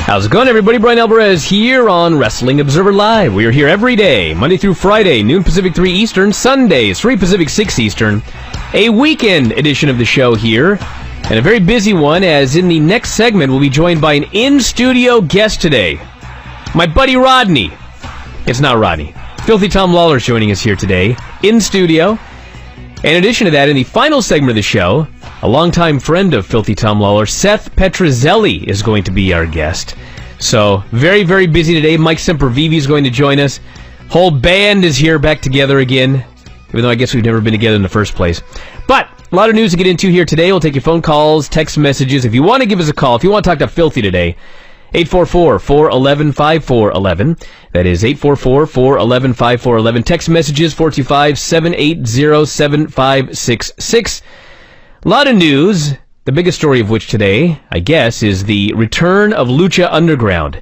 How's it going, everybody? Bryan Alvarez here on Wrestling Observer Live. We are here every day, Monday through Friday, noon Pacific, 3 Eastern, Sundays, 3 Pacific, 6 Eastern. A weekend edition of the show here, and a very busy one, as in the next segment we'll be joined by an in-studio guest today. My buddy Rodney. It's not Rodney. Filthy Tom Lawler's joining us here today, in studio. And in addition to that, in the final segment of the show, a longtime friend of Filthy Tom Lawler, Seth Petrozelli, is going to be our guest. So, very, very busy today. Mike Sempervive is going to join us. Whole band is here back together again, even though I guess we've never been together in the first place. But, a lot of news to get into here today. We'll take your phone calls, text messages. If you want to give us a call, if you want to talk to Filthy today, 844-411-5411. That is 844-411-5411. Text messages, 425-780-7566. A lot of news, the biggest story of which today, I guess, is the return of Lucha Underground.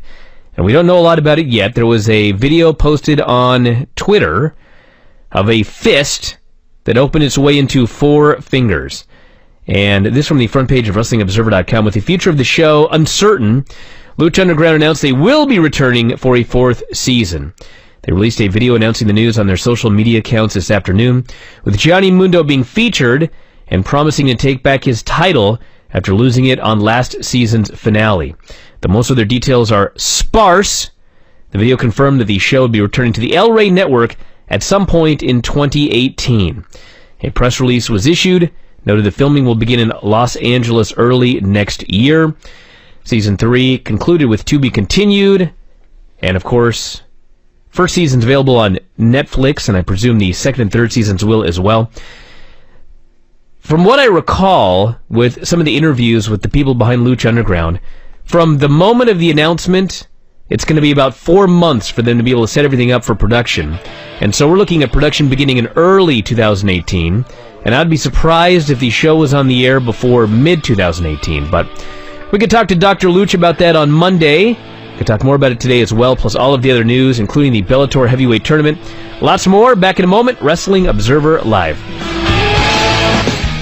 And we don't know a lot about it yet. There was a video posted on Twitter of a fist that opened its way into 4 fingers. And this from the front page of WrestlingObserver.com. With the future of the show uncertain, Lucha Underground announced they will be returning for a 4th season. They released a video announcing the news on their social media accounts this afternoon, with Johnny Mundo being featured and promising to take back his title after losing it on last season's finale. Though most of their details are sparse, the video confirmed that the show would be returning to the El Rey network at some point in 2018. A press release was issued, noted the filming will begin in Los Angeles early next year. Season 3 concluded with To Be Continued, and of course, first season's available on Netflix, and I presume the second and third seasons will as well. From what I recall, with some of the interviews with the people behind Lucha Underground, from the moment of the announcement, it's going to be about 4 months for them to be able to set everything up for production. And so we're looking at production beginning in early 2018, and I'd be surprised if the show was on the air before mid-2018. But we could talk to Dr. Luch about that on Monday. We could talk more about it today as well, plus all of the other news, including the Bellator Heavyweight Tournament. Lots more. Back in a moment, Wrestling Observer Live.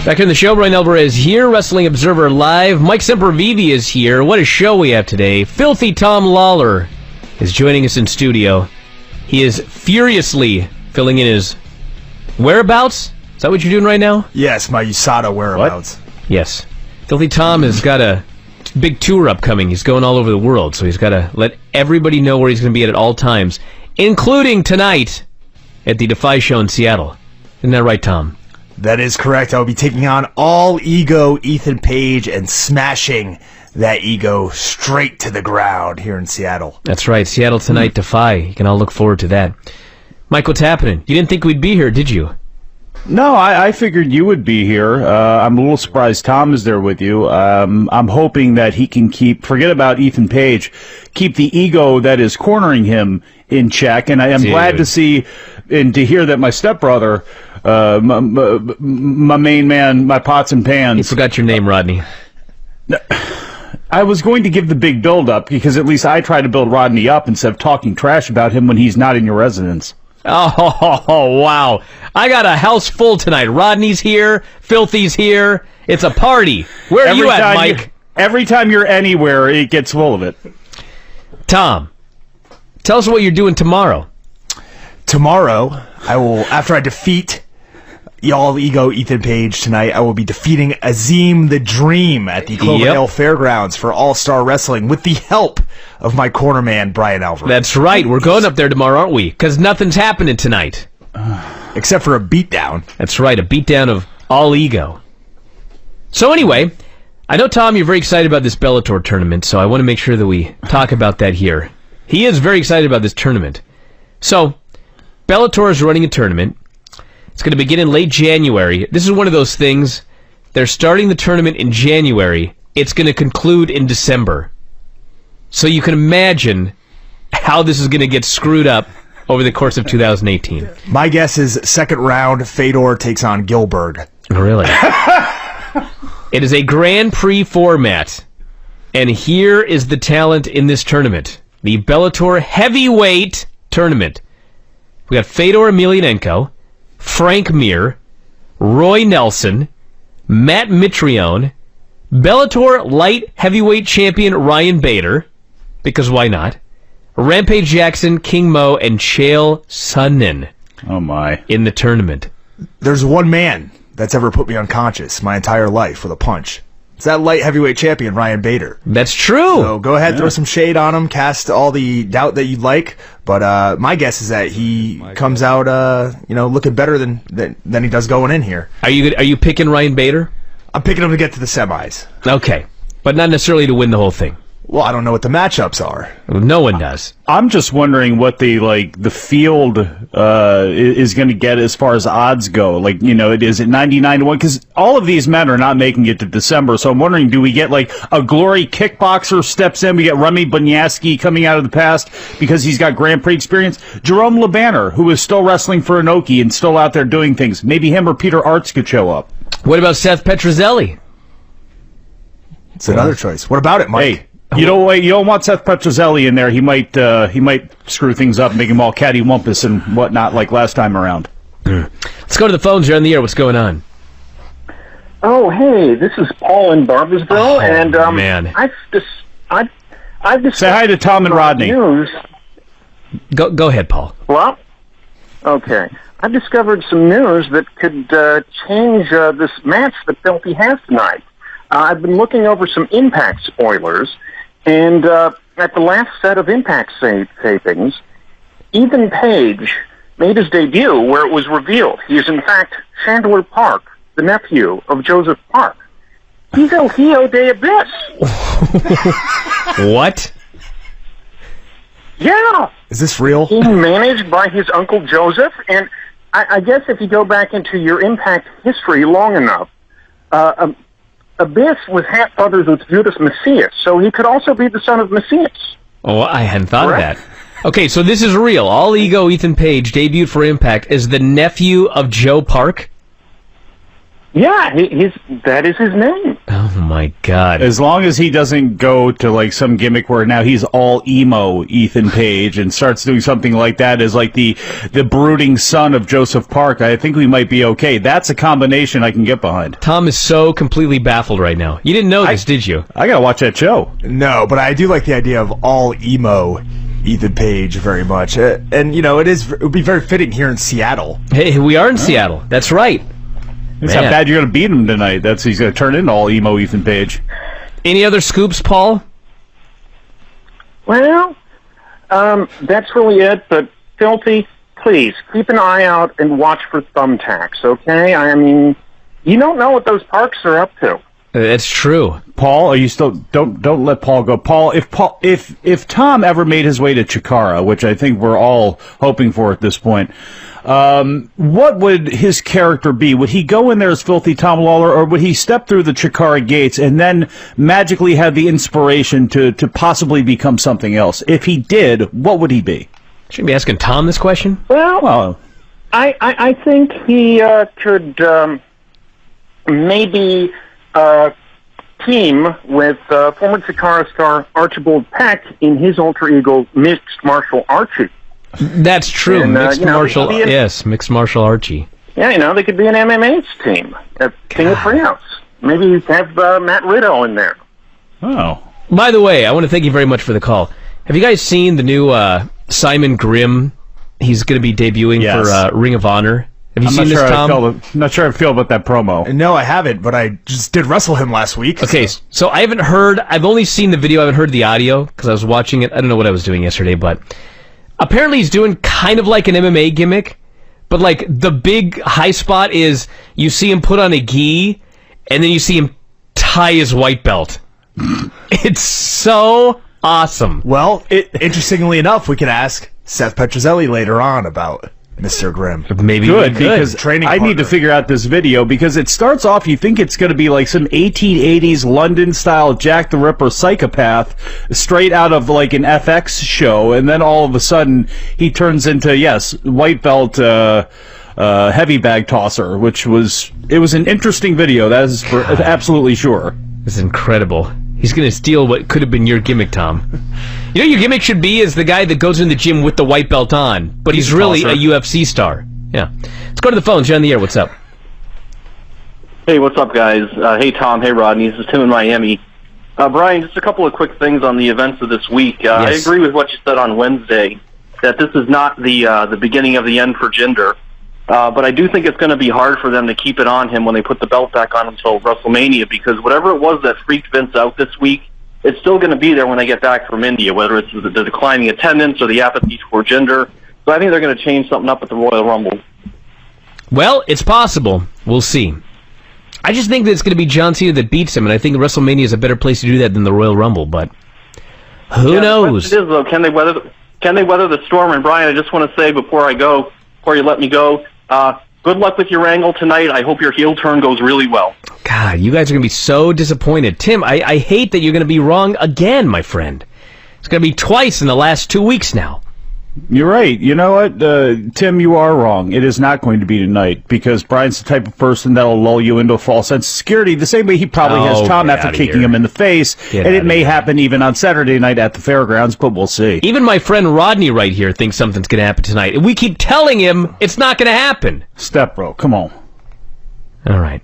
Back in the show, Bryan Alvarez here, Wrestling Observer Live. Mike Sempervive is here. What a show we have today. Filthy Tom Lawler is joining us in studio. He is furiously filling in his whereabouts. Is that what you're doing right now? Yes, my USADA whereabouts. What? Yes. Filthy Tom has got a big tour upcoming. He's going all over the world, so he's got to let everybody know where he's going to be at all times, including tonight at the Defy Show in Seattle. Isn't that right, Tom? That is correct. I will be taking on All Ego Ethan Page and smashing that ego straight to the ground here in Seattle. That's right. Seattle tonight, Defy. You can all look forward to that. Mike, what's happening? You didn't think we'd be here, did you? No, I figured you would be here. I'm a little surprised Tom is there with you. I'm hoping that he can forget about Ethan Page, keep the ego that is cornering him in check. And I am glad to see and to hear that my stepbrother, my main man, my pots and pans. You forgot your name, Rodney. I was going to give the big build-up because at least I try to build Rodney up instead of talking trash about him when he's not in your residence. Oh, wow. I got a house full tonight. Rodney's here. Filthy's here. It's a party. Where are you at, Mike? Every time you're anywhere, it gets full of it. Tom, tell us what you're doing tomorrow. Tomorrow, I will, after I defeat All Ego Ethan Page tonight, I will be defeating Azim the Dream at the Cloverdale Fairgrounds for All-Star Wrestling with the help of my cornerman, Bryan Alvarez. That's right. We're going up there tomorrow, aren't we? Because nothing's happening tonight. Except for a beatdown. That's right, a beatdown of All Ego. So anyway, I know, Tom, you're very excited about this Bellator tournament, so I want to make sure that we talk about that here. He is very excited about this tournament. So, Bellator is running a tournament. It's going to begin in late January. This is one of those things. They're starting the tournament in January. It's going to conclude in December. So you can imagine how this is going to get screwed up over the course of 2018. My guess is second round, Fedor takes on Gilbert. Really? It is a Grand Prix format. And here is the talent in this tournament. The Bellator Heavyweight Tournament. We got Fedor Emelianenko, Frank Mir, Roy Nelson, Matt Mitrione, Bellator Light Heavyweight Champion Ryan Bader, because why not? Rampage Jackson, King Mo, and Chael Sonnen. Oh, my. In the tournament. There's one man that's ever put me unconscious my entire life with a punch. It's that light heavyweight champion, Ryan Bader. That's true. So go ahead, throw some shade on him, cast all the doubt that you'd like. But my guess is that he comes out, looking better than he does going in here. Are you picking Ryan Bader? I'm picking him to get to the semis. Okay, but not necessarily to win the whole thing. Well, I don't know what the matchups are. No one does. I'm just wondering what the field is going to get as far as odds go. Like, is it 99-1? Because all of these men are not making it to December. So I'm wondering, do we get like a glory kickboxer steps in? We get Remy Bunyaski coming out of the past because he's got Grand Prix experience. Jerome LeBanner, who is still wrestling for Inoki and still out there doing things. Maybe him or Peter Arts could show up. What about Seth Petrozelli? It's another choice. What about it, Mike? Hey. You don't want Seth Petrozelli in there. He might screw things up, make him all cattywampus and whatnot like last time around. Let's go to the phones. You're on the air. What's going on? Oh, hey, this is Paul in Barboursville, and man. I've just Say hi to Tom and Rodney. News. Go ahead, Paul. Well, okay. I've discovered some news that could change this match that Filthy has tonight. I've been looking over some Impact spoilers, and at the last set of Impact tapings, Ethan Page made his debut where it was revealed he is in fact Chandler Park, the nephew of Joseph Park. He's El Hijo de Abyss. What? Yeah. Is this real? He's managed by his uncle Joseph, and I guess if you go back into your Impact history long enough, Abyss was half brothers with Judas Macias, so he could also be the son of Macias. Oh, I hadn't thought Correct. of that. Okay, so this is real. All Ego Ethan Page debuted for Impact as the nephew of Joe Park. Yeah, that is his name. Oh my God! As long as he doesn't go to like some gimmick where now he's all emo Ethan Page and starts doing something like that as like the brooding son of Joseph Park, I think we might be okay. That's a combination I can get behind. Tom is so completely baffled right now. You didn't know this, did you? I gotta watch that show. No, but I do like the idea of all emo Ethan Page very much. And, it would be very fitting here in Seattle. Hey, we are in Seattle. That's right. It's how bad you're going to beat him tonight. He's going to turn into all emo Ethan Page. Any other scoops, Paul? Well, that's really it, but Filthy, please, keep an eye out and watch for thumbtacks, okay? I mean, you don't know what those Parks are up to. That's true. Paul, are you still don't let Paul go. Paul, if Tom ever made his way to Chikara, which I think we're all hoping for at this point, what would his character be? Would he go in there as Filthy Tom Lawler, or would he step through the Chikara gates and then magically have the inspiration to possibly become something else? If he did, what would he be? Should be asking Tom this question. Well, I think he could maybe team with former Chikara star Archibald Peck in his alter ego Mixed Martial Archie. That's true. And, mixed martial Archie. Yeah, they could be an MMA team at King of Treehouse. Maybe have Matt Riddle in there. Oh. By the way, I want to thank you very much for the call. Have you guys seen the new Simon Grimm? He's going to be debuting for Ring of Honor. Have you seen this, Tom? I'm not sure how I feel about that promo. No, I haven't, but I just did wrestle him last week. Okay, so I haven't heard, I've only seen the video, I haven't heard the audio, because I was watching it, I don't know what I was doing yesterday, but apparently he's doing kind of like an MMA gimmick, but like the big high spot is you see him put on a gi, and then you see him tie his white belt. It's so awesome. Well, interestingly enough, we could ask Seth Petrozelli later on about Mr. Grimm. Maybe good, because training I need partner. to figure out this video, because it starts off, you think it's going to be like some 1880s London-style Jack the Ripper psychopath straight out of like an FX show, and then all of a sudden he turns into, white belt heavy bag tosser, which was an interesting video, that is for absolutely sure. It's incredible. He's going to steal what could have been your gimmick, Tom. You know, your gimmick should be as the guy that goes in the gym with the white belt on, but he's really a UFC star. Yeah. Let's go to the phones. You're on the air. What's up? Hey, what's up, guys? Hey, Tom. Hey, Rodney. This is Tim in Miami. Brian, just a couple of quick things on the events of this week. Yes. I agree with what you said on Wednesday, that this is not the beginning of the end for Jinder. But I do think it's going to be hard for them to keep it on him when they put the belt back on until WrestleMania, because whatever it was that freaked Vince out this week, it's still going to be there when they get back from India, whether it's the declining attendance or the apathy toward Jinder. So I think they're going to change something up at the Royal Rumble. Well, it's possible. We'll see. I just think that it's going to be John Cena that beats him, and I think WrestleMania is a better place to do that than the Royal Rumble, but who knows? The question is, though, can they weather the storm? And Brian, I just want to say before you let me go, good luck with your angle tonight. I hope your heel turn goes really well. God, you guys are going to be so disappointed. Tim, I hate that you're going to be wrong again, my friend. It's going to be twice in the last 2 weeks now. You're right. You know what, Tim, you are wrong. It is not going to be tonight, because Brian's the type of person that'll lull you into a false sense of security, the same way he probably has Tom after kicking him in the face. And it may happen even on Saturday night at the fairgrounds, but we'll see. Even my friend Rodney right here thinks something's going to happen tonight. And we keep telling him it's not going to happen. Step bro, come on. All right.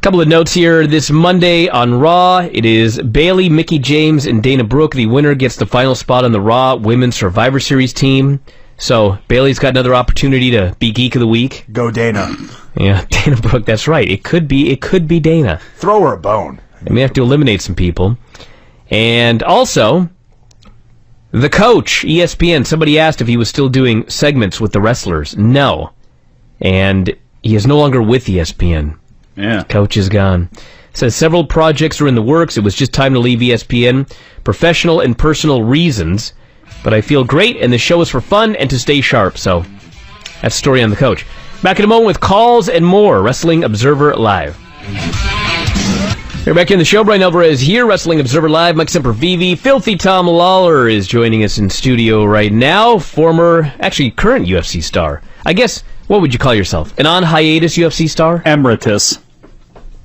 Couple of notes here. This Monday on Raw, it is Bayley, Mickie James, and Dana Brooke. The winner gets the final spot on the Raw Women's Survivor Series team. So Bayley's got another opportunity to be Geek of the Week. Go Dana. Yeah, Dana Brooke, that's right. It could be Dana. Throw her a bone. I may have to eliminate some people. And also, the coach, ESPN, somebody asked if he was still doing segments with the wrestlers. No. And he is no longer with ESPN. Yeah. Coach is gone. Says several projects are in the works. It was just time to leave ESPN. Professional and personal reasons. But I feel great, and the show is for fun and to stay sharp. So, that's the story on the coach. Back in a moment with calls and more. Wrestling Observer Live. We're back in the show. Bryan Alvarez here, Wrestling Observer Live. Mike Sempervive. Filthy Tom Lawler is joining us in studio right now. Current UFC star. I guess, what would you call yourself? An on-hiatus UFC star? Emeritus.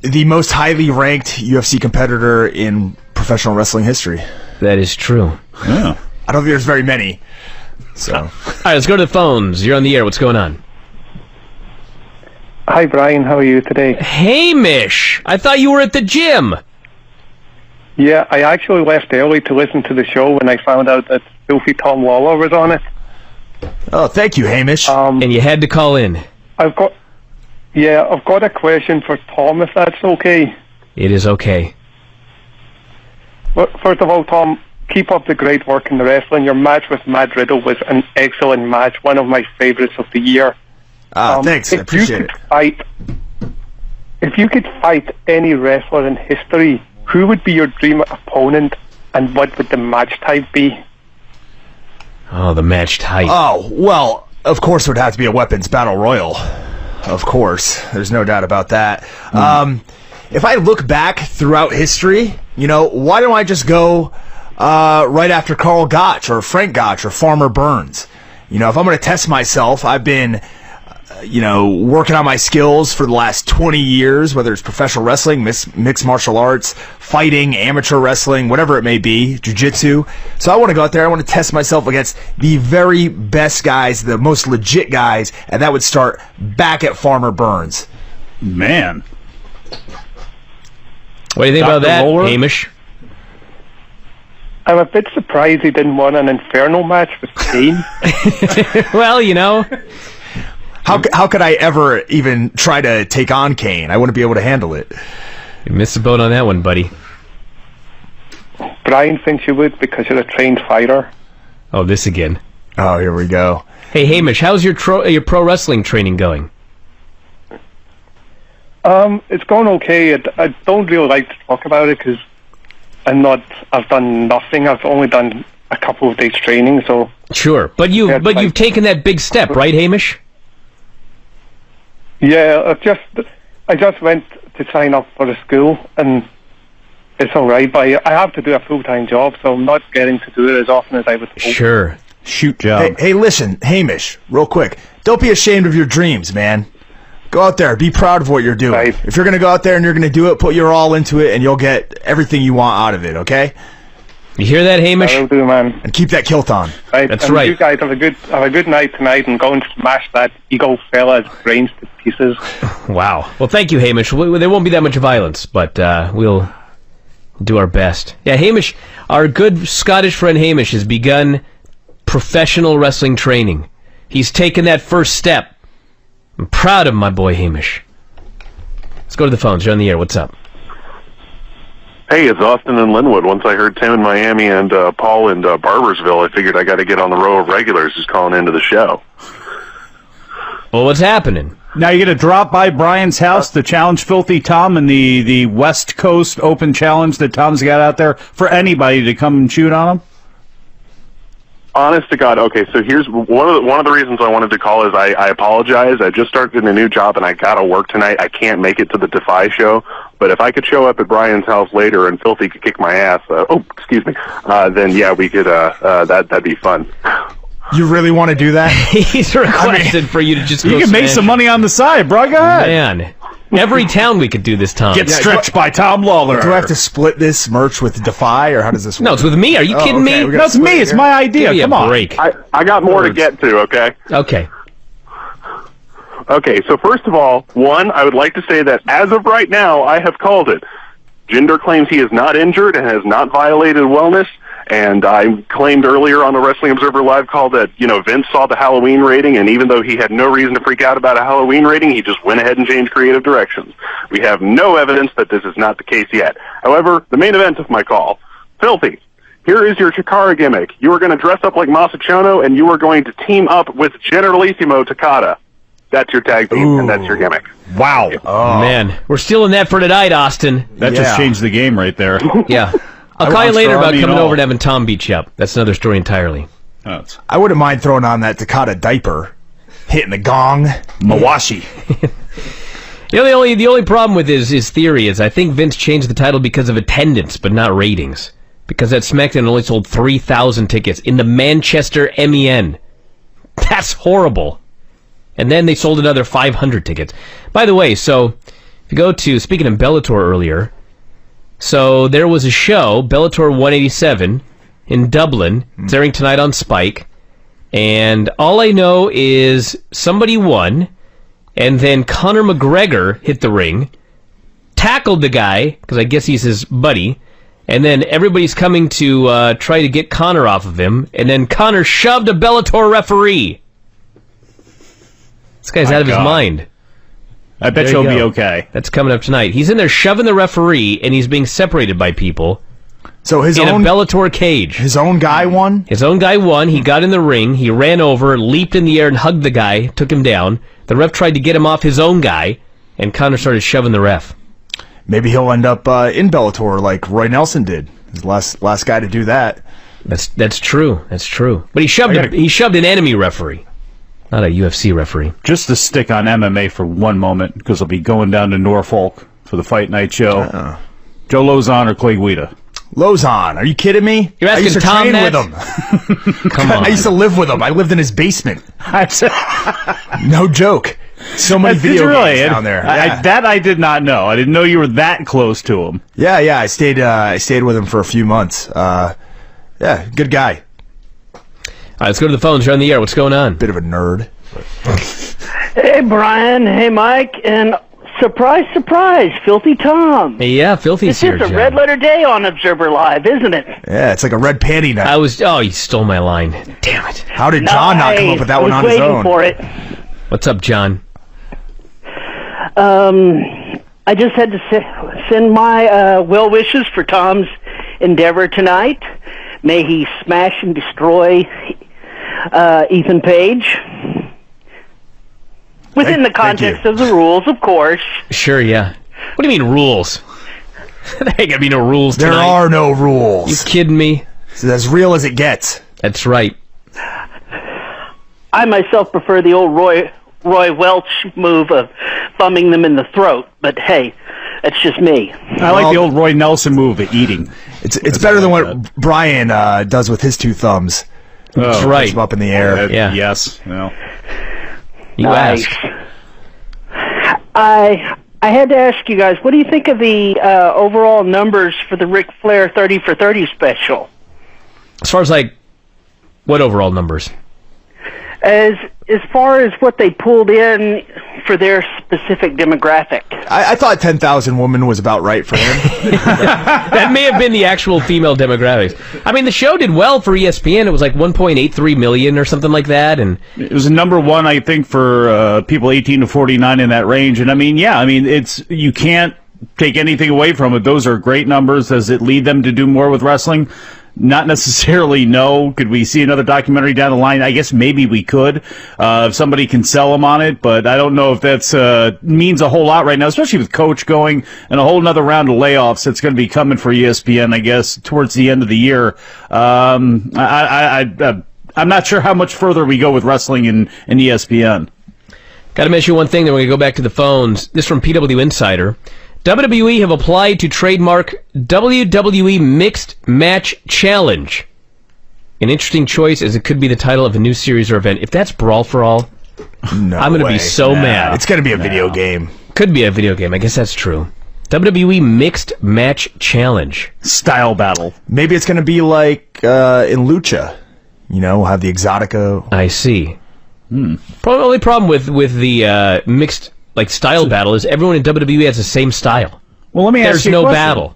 The most highly ranked UFC competitor in professional wrestling history. That is true. Yeah. I don't think there's very many. So, All right, let's go to the phones. You're on the air. What's going on? Hi, Brian. How are you today? Hamish, I thought you were at the gym. Yeah, I actually left early to listen to the show when I found out that Filthy Tom Lawler was on it. oh, thank you, Hamish. And you had to call in. I've got a question for Tom, if that's okay. It is okay. Well, first of all, Tom, keep up the great work in the wrestling. Your match with Matt Riddle was an excellent match, one of my favorites of the year. Thanks, I appreciate it. If you could fight any wrestler in history, who would be your dream opponent, and what would the match type be? Oh, the match type. Oh, well, of course it would have to be a weapons battle royal. Of course. There's no doubt about that. If I look back throughout history, why don't I just go right after Carl Gotch or Frank Gotch or Farmer Burns? If I'm going to test myself, I've been working on my skills for the last 20 years, whether it's professional wrestling, mixed martial arts, fighting, amateur wrestling, whatever it may be, jiu-jitsu. So I want to go out there, I want to test myself against the very best guys, the most legit guys, and that would start back at Farmer Burns. Man. What do you think about that, Roller? Hamish? I'm a bit surprised he didn't want an Inferno match with Kane. Well, How could I ever even try to take on Kane? I wouldn't be able to handle it. You missed the boat on that one, buddy. Brian thinks you would because you're a trained fighter. Oh, this again. Oh, here we go. Hey, Hamish, how's your pro wrestling training going? It's going okay. I don't really like to talk about it because I've done nothing. I've only done a couple of days training, so. Sure, but you've taken that big step, right, Hamish? Yeah, I just went to sign up for the school, and it's all right. But I have to do a full-time job, so I'm not getting to do it as often as I would hope. Sure. Shoot job. Hey, listen, Hamish, real quick. Don't be ashamed of your dreams, man. Go out there. Be proud of what you're doing. Right. If you're going to go out there and you're going to do it, put your all into it, and you'll get everything you want out of it, okay? You hear that, Hamish? I'll do, man. And keep that kilt on. Right. That's and right. You guys have a good night tonight, and go and smash that ego fella's brains to pieces. Wow. Well, thank you, Hamish. There won't be that much violence, but we'll Do our best. Yeah, Hamish, our good Scottish friend Hamish has begun professional wrestling training. He's taken that first step. I'm proud of my boy Hamish. Let's go to the phones. You're on the air. What's up? Hey, it's Austin and Linwood. Once I heard Tim in Miami and Paul in Barbersville, I figured I got to get on the row of regulars who's calling into the show. Well, what's happening? Now you're going to drop by Brian's house to challenge Filthy Tom in the West Coast Open Challenge that Tom's got out there for anybody to come and shoot on him? Honest to God, okay, so here's one of the reasons I wanted to call is I apologize. I just started a new job and I got to work tonight. I can't make it to the Defy show, but if I could show up at Brian's house later and Filthy could kick my ass, then yeah, we could, that'd be fun. You really want to do that? He's requested for you to just go You can make smash some money on the side, bro. Go ahead. Man, every town we could do this, Tom. Get stretched by Tom Lawler. Do I have to split this merch with Defy, or how does this work? No, it's with me. Are you kidding okay, me? we No, it's me. It's my idea. Give me Come a on. break. I got more to get to, okay? Okay. Okay, so first of all, one, I would like to say that as of right now, I have called it. Jinder claims he is not injured and has not violated wellness. And I claimed earlier on the Wrestling Observer Live call that, Vince saw the Halloween rating, and even though he had no reason to freak out about a Halloween rating, he just went ahead and changed creative directions. We have no evidence that this is not the case yet. However, the main event of my call, Filthy, here is your Chikara gimmick. You are going to dress up like Masachono, and you are going to team up with Generalissimo Takada. That's your tag team, and that's your gimmick. Wow. Oh. Man, we're stealing that for tonight, Austin. That just changed the game right there. Yeah. I'll call you later about coming over and having Tom beat you up. That's another story entirely. I wouldn't mind throwing on that Takada diaper, hitting the gong, Mawashi. The only problem with his theory is I think Vince changed the title because of attendance, but not ratings. Because that SmackDown only sold 3,000 tickets in the Manchester MEN. That's horrible. And then they sold another 500 tickets. By the way, so if you go to, speaking of Bellator earlier, so there was a show, Bellator 187, in Dublin. It's airing tonight on Spike. And all I know is somebody won, and then Conor McGregor hit the ring, tackled the guy, because I guess he's his buddy, and then everybody's coming to try to get Conor off of him, and then Conor shoved a Bellator referee. This guy's out of his mind. I bet you'll be okay. That's coming up tonight. He's in there shoving the referee, and he's being separated by people. So his in own a Bellator cage. His own guy won? His own guy won. He got in the ring. He ran over, leaped in the air, and hugged the guy, took him down. The ref tried to get him off his own guy, and Conor started shoving the ref. Maybe he'll end up in Bellator like Roy Nelson did. He's the last guy to do that. That's true. That's true. But he shoved an enemy referee. Not a UFC referee. Just to stick on MMA for one moment, because I'll be going down to Norfolk for the Fight Night show. Joe Lozon or Clay Guida? Lozon, are you kidding me? You're asking I used to Tom train that? with him. Come on. I used to live with him. I lived in his basement. No joke. So many video games down there. That I did not know. I didn't know you were that close to him. Yeah. I stayed with him for a few months. Good guy. All right, let's go to the phones. You're on the air. What's going on? Bit of a nerd. Hey, Brian. Hey, Mike. And surprise, surprise, Filthy Tom. Yeah, Filthy's here, It's just a John. red letter day on Observer Live, isn't it? Yeah, it's like a red panty night. You stole my line. Damn it. How did John not come up with that one on his own? I was waiting for it. What's up, John? I just had to send my well wishes for Tom's endeavor tonight. May he smash and destroy Ethan Page. Within the context of the rules, of course. Sure, yeah. What do you mean, rules? There ain't gonna be no rules tonight. There are no rules. You kidding me? It's as real as it gets. That's right. I myself prefer the old Roy Welch move of thumbing them in the throat, but hey, that's just me. I like the old Roy Nelson move of eating. It's better than what Brian does with his two thumbs. That's right. Puts them up in the air. Yeah. Yes. No. You Nice. asked. I had to ask you guys, what do you think of the overall numbers for the Ric Flair 30 for 30 special? As far as, what overall numbers? As far as what they pulled in for their specific demographic. I thought 10,000 women was about right for him. That may have been the actual female demographics. I mean, the show did well for ESPN. It was like 1.83 million or something like that, and it was number one, I think, for people 18 to 49 in that range. And I mean, you can't take anything away from it. Those are great numbers. Does it lead them to do more with wrestling? Not necessarily, no. Could we see another documentary down the line? I guess maybe we could, if somebody can sell them on it, but I don't know if that's means a whole lot right now, especially with Coach going and a whole nother round of layoffs that's going to be coming for ESPN, I guess, towards the end of the year. I'm not sure how much further we go with wrestling in ESPN. got to mention one thing, then we're going to go back to the phones. This from PW Insider. WWE have applied to trademark WWE Mixed Match Challenge. An interesting choice, as it could be the title of a new series or event. If that's Brawl for All, No I'm going to way. be so mad. It's going to be a video game. Could be a video game. I guess that's true. WWE Mixed Match Challenge. Style battle. Maybe it's going to be like in Lucha. You know, we'll have the Exotica. I see. Probably the only problem with the mixed style battle is everyone in WWE has the same style. Well, let me ask you a There's no question. battle.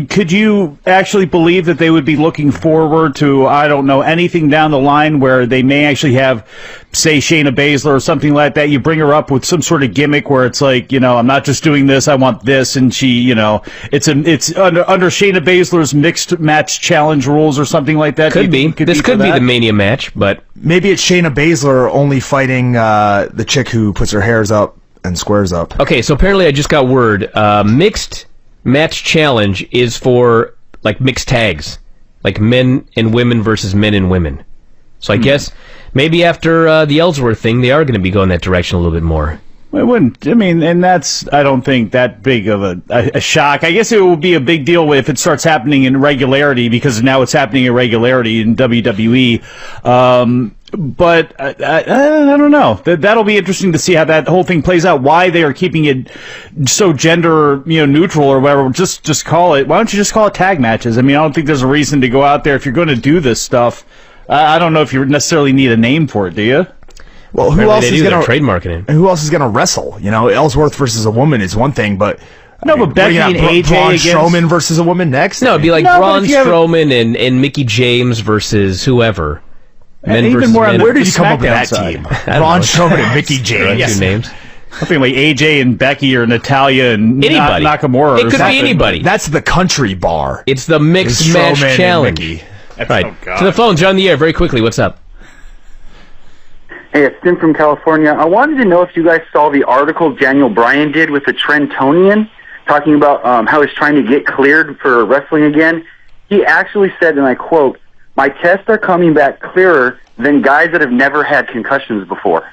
Could you actually believe that they would be looking forward to, I don't know, anything down the line where they may actually have, say, Shayna Baszler or something like that? You bring her up with some sort of gimmick where it's like, I'm not just doing this, I want this, and she, it's under Shayna Baszler's mixed match challenge rules or something like that. Could be. This could be the Mania match, but Maybe it's Shayna Baszler only fighting the chick who puts her hairs up and squares up. okay. So apparently, I just got word. Mixed Match Challenge is for mixed tags, like men and women versus men and women. So I guess maybe after the Ellsworth thing, they are going to be going that direction a little bit more. It wouldn't. I mean, and that's, I don't think, that big of a shock. I guess it would be a big deal if it starts happening in regularity, because now it's happening in regularity in WWE. But I don't know. That'll be interesting to see how that whole thing plays out. Why they are keeping it so gender neutral or whatever. Just call it. Why don't you just call it tag matches? I mean, I don't think there's a reason to go out there if you're going to do this stuff. I don't know if you necessarily need a name for it. Do you? Well, who else is going to trademark it? Who else is going to wrestle? Ellsworth versus a woman is one thing, but but Becky and AJ Braun against Strowman versus a woman next. No, it'd be like Braun Strowman and Mickey James versus whoever. Men even versus more men. Where did you come up with SmackDown that side. team? Braun Strowman and Mickey James. Two names. I think like AJ and Becky or Natalia and Anybody. Nakamura. It could be anybody. That's the country bar. It's the Mixed It's Match Strowman and Challenge. Mickey. Right. To the phone, John in the air, very quickly. What's up? Hey, it's Tim from California. I wanted to know if you guys saw the article Daniel Bryan did with the Trentonian, talking about how he's trying to get cleared for wrestling again. He actually said, and I quote, "My tests are coming back clearer than guys that have never had concussions before."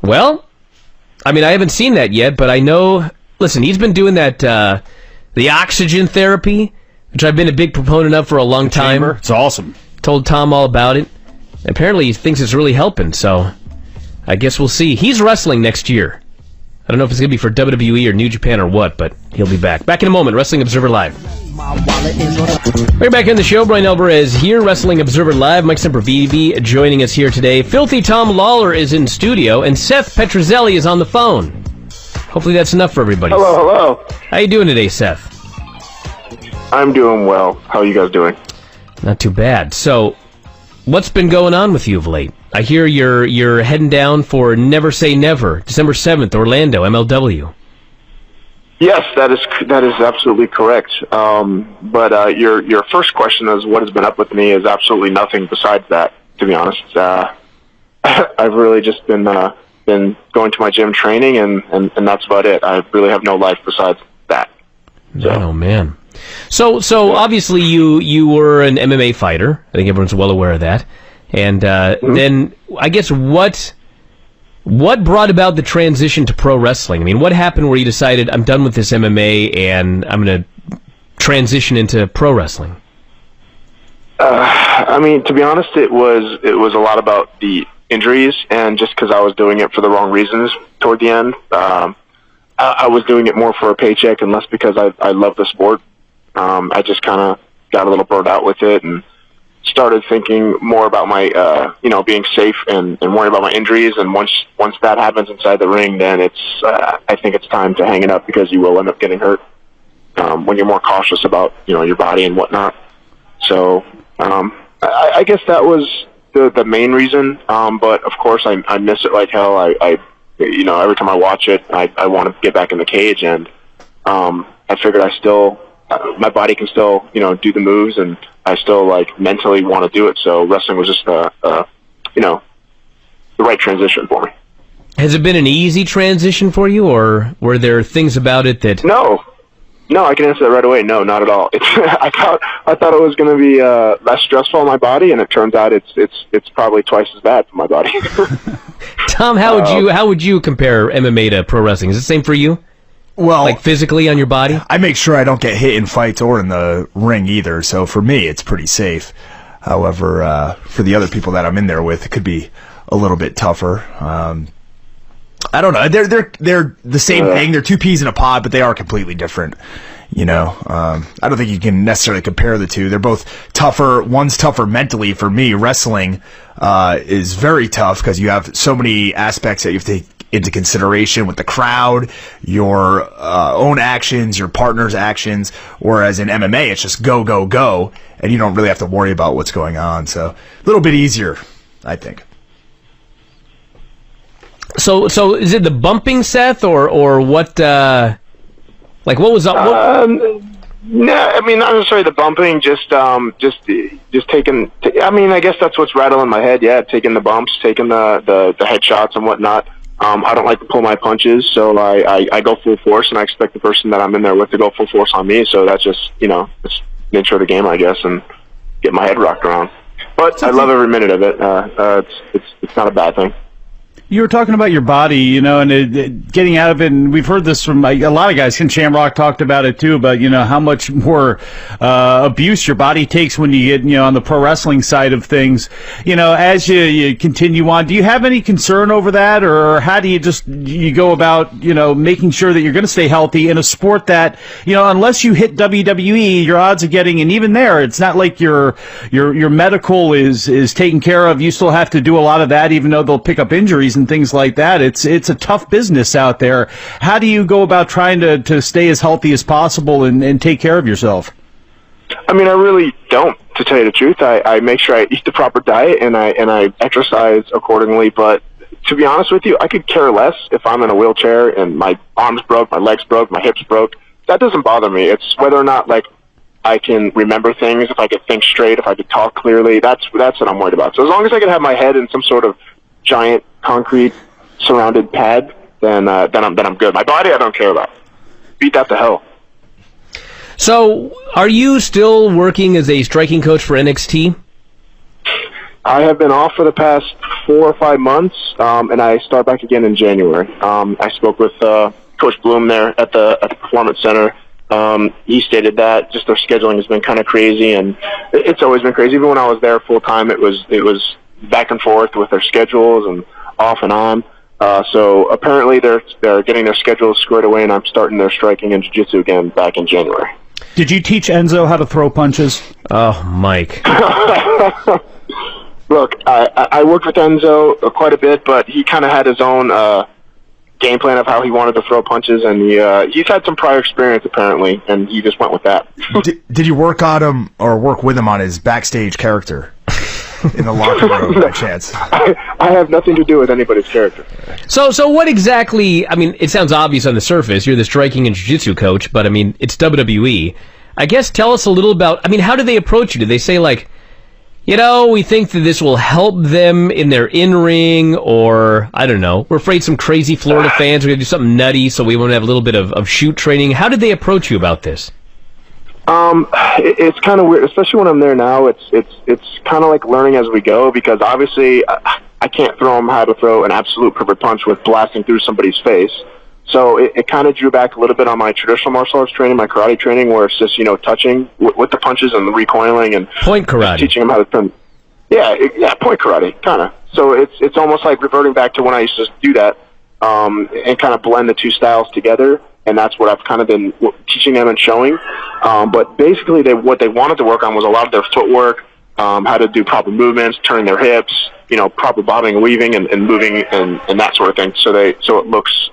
Well, I mean, I haven't seen that yet, but I know... Listen, he's been doing that, the oxygen therapy, which I've been a big proponent of for a long time. It's awesome. Told Tom all about it. Apparently he thinks it's really helping, so I guess we'll see. He's wrestling next year. I don't know if it's going to be for WWE or New Japan or what, but he'll be back. Back in a moment, Wrestling Observer Live. We're back in the show. Bryan Alvarez here, Wrestling Observer Live. Mike Sempervive joining us here today. Filthy Tom Lawler is in studio, and Seth Petrozelli is on the phone. Hopefully that's enough for everybody. Hello. How you doing today, Seth? I'm doing well. How are you guys doing? Not too bad. So, what's been going on with you of late? I hear you're heading down for Never Say Never, December 7th, Orlando, MLW. Yes, that is absolutely correct. But your first question is what has been up with me is absolutely nothing besides that, to be honest. I've really just been going to my gym training, and that's about it. I really have no life besides that. So. Oh, man. So obviously you were an MMA fighter. I think everyone's well aware of that. And then I guess what brought about the transition to pro wrestling? I mean, what happened where you decided, I'm done with this MMA and I'm going to transition into pro wrestling? I mean, to be honest, it was a lot about the injuries, and just because I was doing it for the wrong reasons toward the end. I was doing it more for a paycheck and less because I love the sport. I just kind of got a little burned out with it, and started thinking more about my, being safe and worrying about my injuries. And once that happens inside the ring, then I think it's time to hang it up, because you will end up getting hurt when you're more cautious about, your body and whatnot. So I guess that was the main reason. But of course I miss it like hell. I every time I watch it, I want to get back in the cage, and I figured my body can still, do the moves, and I still mentally want to do it. So wrestling was just the right transition for me. Has it been an easy transition for you, or were there things about it that... No, I can answer that right away. No, not at all. I thought it was going to be less stressful on my body, and it turns out it's probably twice as bad for my body. Tom, how would you compare MMA to pro wrestling? Is it the same for you? Well, physically on your body? I make sure I don't get hit in fights or in the ring either, so for me it's pretty safe. However, for the other people that I'm in there with, it could be a little bit tougher. I don't know. They're the same thing. They're two peas in a pod, but they are completely different. I don't think you can necessarily compare the two. They're both tougher. One's tougher mentally. For me, wrestling is very tough because you have so many aspects that you have to take into consideration with the crowd, your own actions, your partner's actions. Whereas in MMA, it's just go, go, go, and you don't really have to worry about what's going on. So a little bit easier, I think. So is it the bumping, Seth, or what? What was up? No, I mean not necessarily the bumping. Just taking. I guess that's what's rattling my head. Yeah, taking the bumps, taking the headshots and whatnot. I don't like to pull my punches, so I go full force, and I expect the person that I'm in there with to go full force on me. So that's just it's the nature of the game, I guess, and get my head rocked around. But I love every minute of it. It's not a bad thing. You were talking about your body, and getting out of it, and we've heard this from a lot of guys. Ken Shamrock talked about it too, about how much more abuse your body takes when you get on the pro wrestling side of things. As you continue on, do you have any concern over that, or how do you go about making sure that you're going to stay healthy in a sport that unless you hit WWE, your odds of getting, and even there, it's not like your medical is taken care of. You still have to do a lot of that, even though they'll pick up injuries and things like that. It's a tough business out there. How do you go about trying to stay as healthy as possible and take care of yourself? I really don't, to tell you the truth. I make sure I eat the proper diet and I exercise accordingly, but to be honest with you, I could care less if I'm in a wheelchair and my arms broke, my legs broke, my hips broke. That doesn't bother me. It's whether or not I can remember things, if I could think straight, if I could talk clearly. That's what I'm worried about. So as long as I can have my head in some sort of giant concrete surrounded pad, then I'm good. My body I don't care about. Beat that to hell. So are you still working as a striking coach for NXT? I have been off for the past 4 or 5 months, and I start back again in January. I spoke with Coach Bloom there at the Performance Center. He stated that just their scheduling has been kind of crazy, and it's always been crazy. Even when I was there full time, it was back and forth with their schedules and off and on. So apparently they're getting their schedules squared away, and I'm starting their striking and jiu-jitsu again back in January. Did you teach Enzo how to throw punches? Oh, Mike. Look, I worked with Enzo quite a bit, but he kind of had his own game plan of how he wanted to throw punches, and he's had some prior experience apparently, and he just went with that. Did you work on him or work with him on his backstage character in the locker room by chance? I have nothing to do with anybody's character. So what exactly? It sounds obvious on the surface. You're the striking and jiu-jitsu coach, but it's WWE. I guess tell us a little about. How do they approach you? Do they say we think that this will help them in their in-ring, or, I don't know, we're afraid some crazy Florida fans are going to do something nutty, so we want to have a little bit of shoot training. How did they approach you about this? It's kind of weird, especially when I'm there now. It's kind of like learning as we go, because obviously I can't throw them how to throw an absolute perfect punch with blasting through somebody's face. So it kind of drew back a little bit on my traditional martial arts training, my karate training, where it's just, touching with the punches and the recoiling and point karate, teaching them how to turn. Yeah, point karate, kind of. So it's almost like reverting back to when I used to do that, and kind of blend the two styles together. And that's what I've kind of been teaching them and showing. But basically, what they wanted to work on was a lot of their footwork, how to do proper movements, turning their hips, proper bobbing and weaving and moving and that sort of thing. So it looks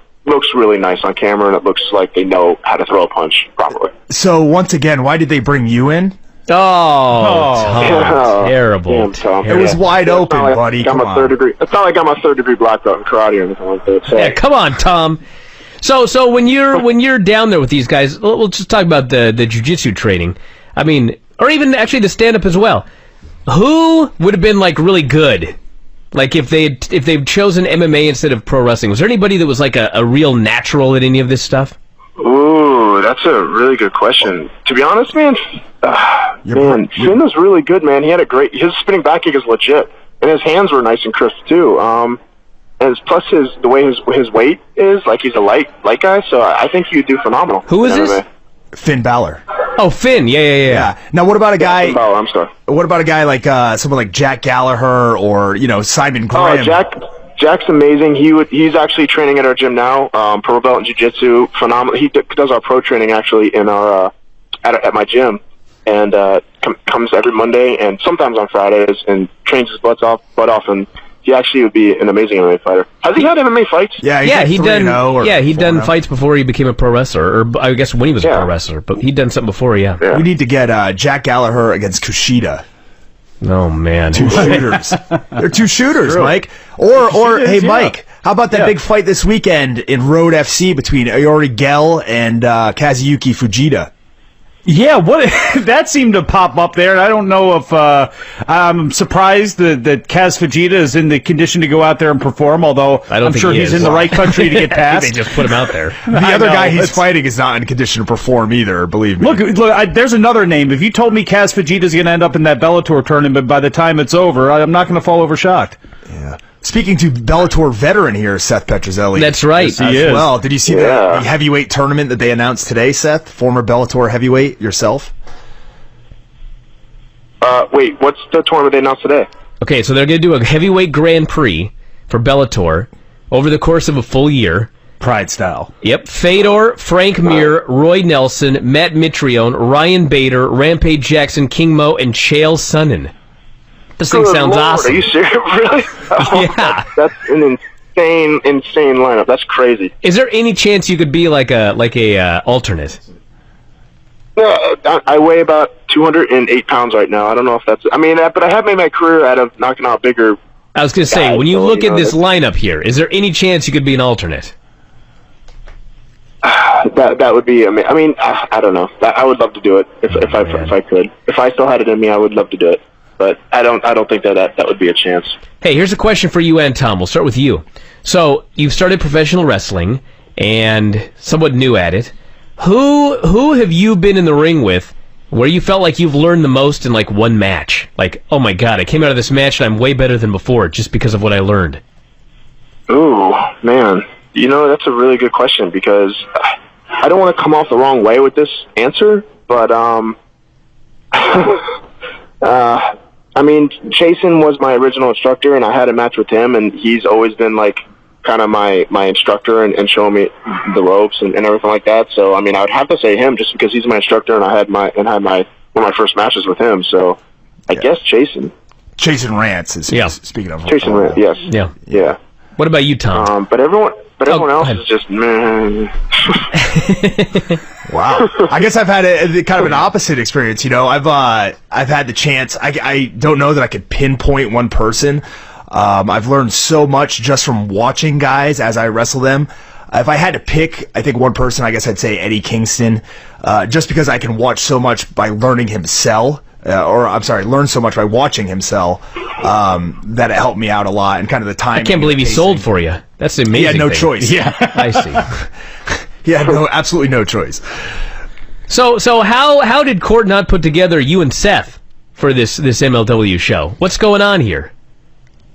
really nice on camera, and it looks like they know how to throw a punch properly. So once again, why did they bring you in? Tom, terrible. Damn, Tom. It was wide open, like buddy. Got my third degree. It's not like I got my third degree black belt in karate or anything like that. So. Yeah, come on, Tom. So when you're down there with these guys, we'll just talk about the jiu-jitsu training. I mean, or even actually the stand-up as well. Who would have been like really good? Like if they've chosen MMA instead of pro wrestling, was there anybody that was like a real natural at any of this stuff? Ooh, that's a really good question. To be honest, man, Finn was really good, man. He had his spinning back kick is legit, and his hands were nice and crisp too. And plus the way his weight is, like he's a light guy, so I think he would do phenomenal. Who is this? MMA. Finn Balor. Oh, Finn. Yeah. Now, what about a guy? Finn Balor, I'm sorry. What about a guy like someone like Jack Gallagher or Simon Graham? Jack's amazing. He's actually training at our gym now. Purple belt in jiu-jitsu, phenomenal. He does our pro training actually in our at my gym, and comes every Monday and sometimes on Fridays and trains his butt off, and he actually would be an amazing MMA fighter. Has he had MMA fights? Yeah, he'd done fights before he became a pro wrestler, or I guess when he was a pro wrestler. But he'd done something before, yeah. We need to get Jack Gallagher against Kushida. Oh man, two shooters. They're two shooters, True. Mike. Or hey, Mike, how about that big fight this weekend in Road FC between Iori Gell and Kazuyuki Fujita? Yeah, that seemed to pop up there. I don't know if I'm surprised that Kaz Fujita is in the condition to go out there and perform, although I'm sure he's in the right country to get past. They just put him out there. The other guy he's fighting is not in condition to perform either, believe me. Look, there's another name. If you told me Kaz Fujita is going to end up in that Bellator tournament by the time it's over, I'm not going to fall over shocked. Yeah. Speaking to Bellator veteran here, Seth Petrozelli. That's right. Yes, he is. Well, did you see the heavyweight tournament that they announced today, Seth? Former Bellator heavyweight yourself? Wait, what's the tournament they announced today? Okay, so they're going to do a heavyweight Grand Prix for Bellator over the course of a full year. Pride style. Yep. Fedor, Frank Mir, Roy Nelson, Matt Mitrione, Ryan Bader, Rampage Jackson, King Mo, and Chael Sonnen. This thing sounds awesome. Are you serious? Really? Yeah. That's an insane lineup. That's crazy. Is there any chance you could be like a alternate? I weigh about 208 pounds right now. I don't know if that's... but I have made my career out of knocking out bigger... I was going to say, when you look at this lineup here, is there any chance you could be an alternate? That would be... I don't know. I would love to do it if I could. If I still had it in me, I would love to do it. But I don't think that would be a chance. Hey, here's a question for you and Tom. We'll start with you. So, you've started professional wrestling and somewhat new at it. Who have you been in the ring with where you felt like you've learned the most in like one match? Like, oh my God, I came out of this match and I'm way better than before just because of what I learned. Ooh, man. That's a really good question because I don't want to come off the wrong way with this answer, but Jason was my original instructor, and I had a match with him, and he's always been like kind of my instructor and showing me the ropes and everything like that. So I would have to say him just because he's my instructor, and I had one of my first matches with him. So I guess Jason. Jason Rance is speaking of Jason Rance. Yes. Yeah. What about you, Tom? But everyone else is just man. Wow. I guess I've had a kind of an opposite experience. I've had the chance. I don't know that I could pinpoint one person. I've learned so much just from watching guys as I wrestle them. If I had to pick, I think one person, I guess I'd say Eddie Kingston, just because I can watch so much by learning him sell. Learn so much by watching him sell that it helped me out a lot and kind of the time. I can't believe he sold for you. That's amazing. He had no choice. Yeah, I see. He had absolutely no choice. So how did Court not put together you and Seth for this MLW show? What's going on here?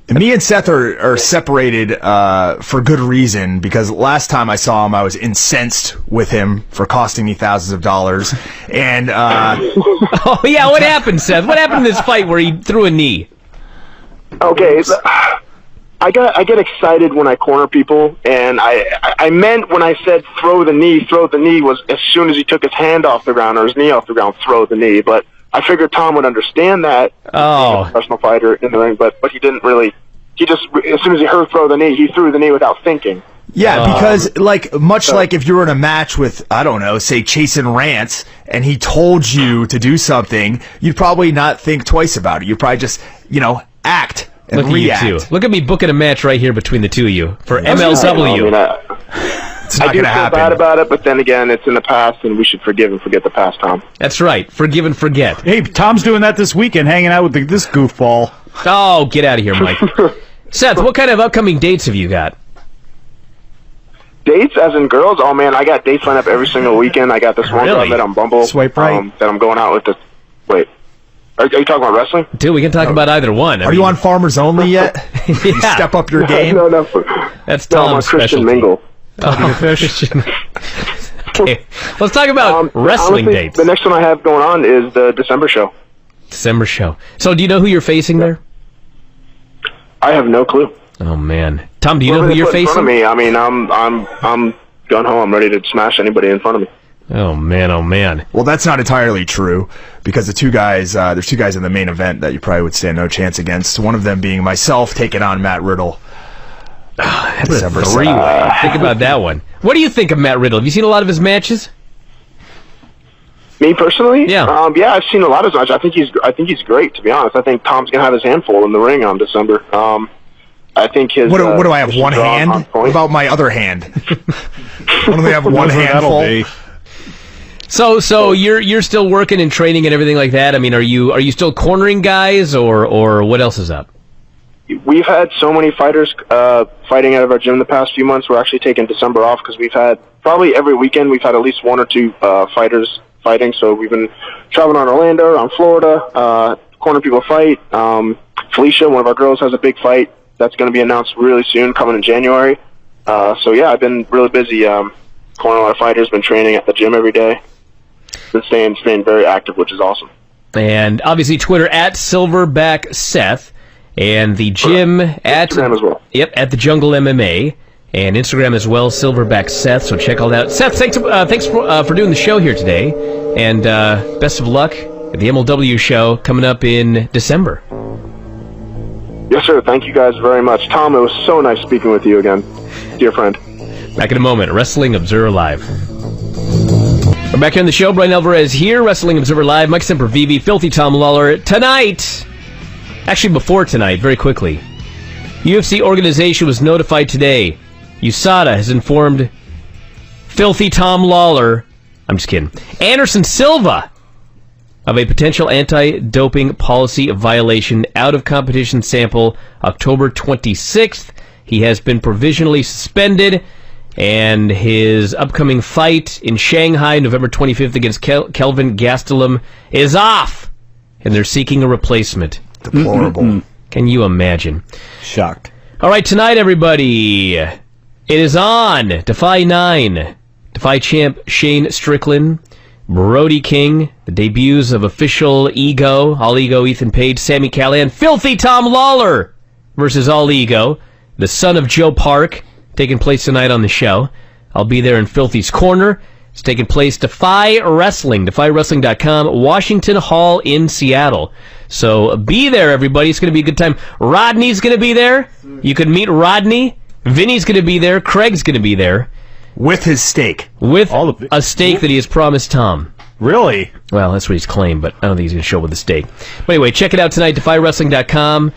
Me and Seth are separated for good reason, because last time I saw him, I was incensed with him for costing me thousands of dollars. And oh yeah, what happened, Seth? What happened in this fight where he threw a knee? Okay, I get excited when I corner people, and I meant when I said throw the knee was as soon as he took his hand off the ground or his knee off the ground, throw the knee. But I figured Tom would understand that. Oh. Being a professional fighter in the ring, but he didn't really. He just, as soon as he heard throw the knee, he threw the knee without thinking. Yeah, because much like if you were in a match with, I don't know, say Chasen Rance, and he told you to do something, you'd probably not think twice about it. You'd probably just, act and react. Look at you two. Look at me booking a match right here between the two of you for MLW. I do feel bad about it, but then again, it's in the past, and we should forgive and forget the past, Tom. That's right. Forgive and forget. Hey, Tom's doing that this weekend, hanging out with this goofball. Oh, get out of here, Mike. Seth, what kind of upcoming dates have you got? Dates, as in girls? Oh, man, I got dates lined up every single weekend. I got this one girl I met on Bumble. Swipe right. That I'm going out with this. Wait. Are you talking about wrestling? Dude, we can talk about either one. Are you on Farmers Only yet? You step up your game? No. That's Tom's I'm on Christian specialty. Mingle. Okay, let's talk about wrestling honestly, dates. The next one I have going on is the December show. December show. So, do you know who you're facing there? I have no clue. Oh man, Tom, do you know who you're facing? In front of me, I mean, I'm gun ho. I'm ready to smash anybody in front of me. Oh man. Well, that's not entirely true, because there's two guys in the main event that you probably would stand no chance against. One of them being myself taking on Matt Riddle. That's a three-way. Think about that one. What do you think of Matt Riddle? Have you seen a lot of his matches? Me personally? Yeah. Yeah, I've seen a lot of his matches. I think he's great, to be honest. I think Tom's gonna have his hand full in the ring on December. I think his. What do I have? One hand? What about my other hand? What do they have? One hand full? So you're still working and training and everything like that. I mean, are you still cornering guys, or what else is up? We've had so many fighters fighting out of our gym the past few months. We're actually taking December off because we've had probably every weekend we've had at least one or two fighters fighting. So we've been traveling on Orlando, around Florida, corner people fight. Felicia, one of our girls, has a big fight that's going to be announced really soon, coming in January. So yeah, I've been really busy cornering a lot of fighters. Been training at the gym every day. Been staying very active, which is awesome. And obviously Twitter at Silverback Seth. And the gym at Instagram as well. Yep, at the Jungle MMA, and Instagram as well, Silverback Seth. So check all that out. Seth, thanks for doing the show here today, and best of luck at the MLW show coming up in December. Yes, sir. Thank you guys very much, Tom. It was so nice speaking with you again, dear friend. Back in a moment. Wrestling Observer Live. We're back here on the show. Bryan Alvarez here. Wrestling Observer Live. Mike Sempervive, Filthy Tom Lawler tonight. Actually, before tonight, very quickly, UFC organization was notified today. USADA has informed Filthy Tom Lawler, I'm just kidding, Anderson Silva, of a potential anti-doping policy violation. Out of competition sample October 26th. He has been provisionally suspended, and his upcoming fight in Shanghai, November 25th, against Kelvin Gastelum is off, and they're seeking a replacement. Deplorable. Can you imagine? Shocked. All right, tonight, everybody, it is on Defy 9. Defy champ Shane Strickland, Brody King, the debuts of official Ego, All Ego Ethan Page, Sami Callihan, Filthy Tom Lawler versus All Ego, the son of Joe Park, taking place tonight on the show. I'll be there in Filthy's corner. It's taking place Defy Wrestling, DefyWrestling.com, Washington Hall in Seattle. So be there, everybody. It's going to be a good time. Rodney's going to be there. You can meet Rodney. Vinny's going to be there. Craig's going to be there. With his steak. With a steak that he has promised Tom. Really? Well, that's what he's claimed, but I don't think he's going to show up with a steak. But anyway, check it out tonight, DefyWrestling.com.